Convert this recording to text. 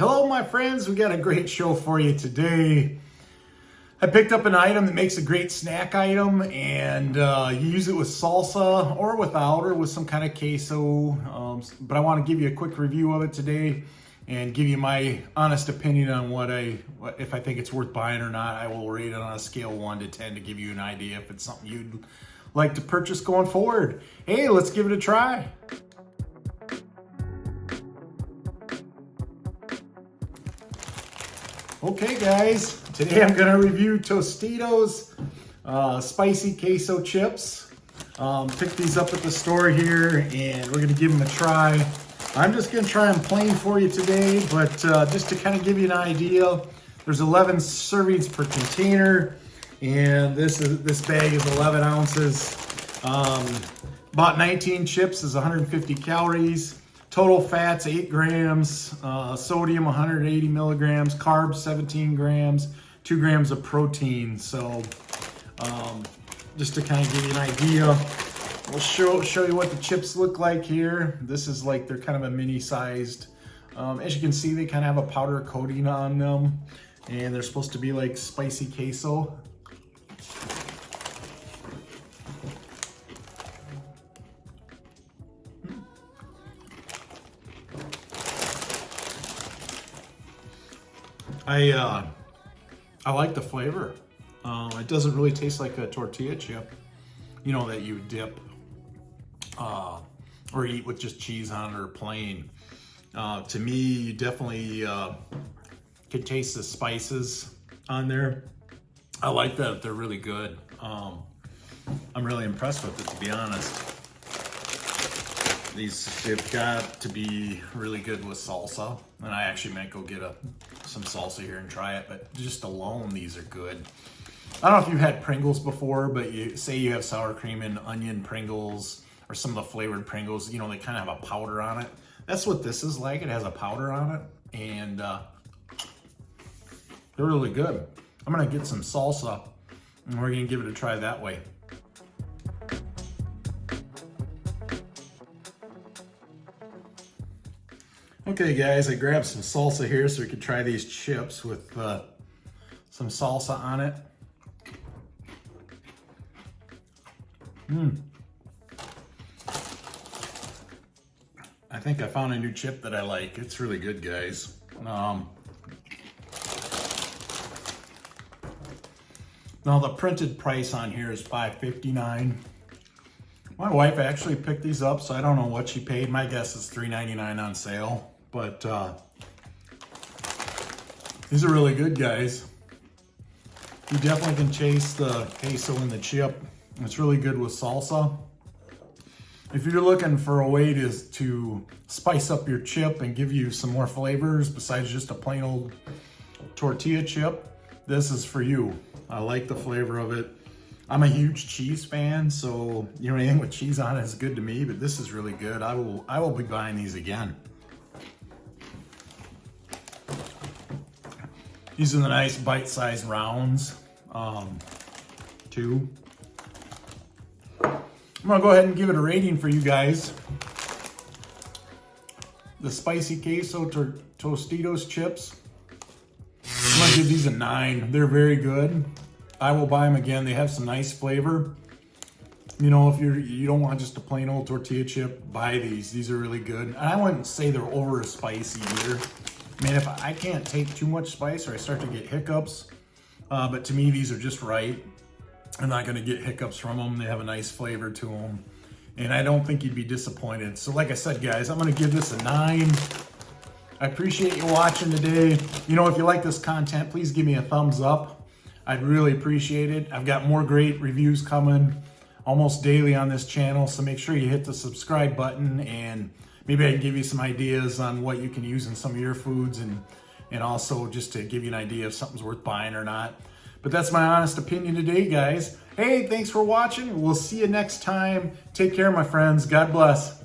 Hello, my friends. We got a great show for you today. I picked up an item that makes a great snack item, and you use it with salsa or without, or with some kind of queso. But I want to give you a quick review of it today and give you my honest opinion on if I think it's worth buying or not. I will rate it on a scale of 1 to 10 to give you an idea if it's something you'd like to purchase going forward. Hey, let's give it a try. Okay guys, today I'm gonna review Tostitos Spicy Queso Chips. Picked these up at the store here and we're gonna give them a try. I'm just gonna try them plain for you today, but just to kind of give you an idea, there's 11 servings per container, and this bag is 11 ounces. About 19 chips is 150 calories. Total fats, 8 grams, sodium, 180 milligrams, carbs, 17 grams, 2 grams of protein. So just to kind of give you an idea, we'll show you what the chips look like here. This is like, they're kind of a mini sized. As you can see, they kind of have a powder coating on them, and they're supposed to be like spicy queso. I like the flavor. It doesn't really taste like a tortilla chip, you know, that you dip or eat with just cheese on it or plain. To me, you definitely can taste the spices on there. I like that. They're really good. I'm really impressed with it, to be honest. They've got to be really good with salsa, and I actually might go get some salsa here and try it, but just alone, these are good. I don't know if you've had Pringles before, but say you have sour cream and onion Pringles or some of the flavored Pringles, you know, they kind of have a powder on it. That's what this is like. It has a powder on it, and they're really good. I'm gonna get some salsa, and we're gonna give it a try that way. Okay guys, I grabbed some salsa here so we could try these chips with some salsa on it. I think I found a new chip that I like. It's really good, guys. Now the printed price on here is $5.59. My wife actually picked these up, so I don't know what she paid. My guess is $3.99 on sale. But these are really good, guys. You definitely can chase the queso in the chip. It's really good with salsa. If you're looking for a way to spice up your chip and give you some more flavors besides just a plain old tortilla chip, this is for you. I like the flavor of it. I'm a huge cheese fan, so you know, anything with cheese on it is good to me, but this is really good. I will be buying these again. These are the nice bite-sized rounds, too. I'm gonna go ahead and give it a rating for you guys. The Spicy Queso Tostitos chips, I'm gonna give these a 9. They're very good. I will buy them again. They have some nice flavor. You know, if you don't want just a plain old tortilla chip, buy these. These are really good. And I wouldn't say they're over spicy either. I mean, if I can't take too much spice or I start to get hiccups, but to me, these are just right. I'm not gonna get hiccups from them. They have a nice flavor to them. And I don't think you'd be disappointed. So like I said, guys, I'm gonna give this a 9. I appreciate you watching today. You know, if you like this content, please give me a thumbs up. I'd really appreciate it. I've got more great reviews coming almost daily on this channel, so make sure you hit the subscribe button, and maybe I can give you some ideas on what you can use in some of your foods, and also just to give you an idea if something's worth buying or not. But that's my honest opinion today, guys. Hey, thanks for watching. We'll see you next time. Take care, my friends. God bless.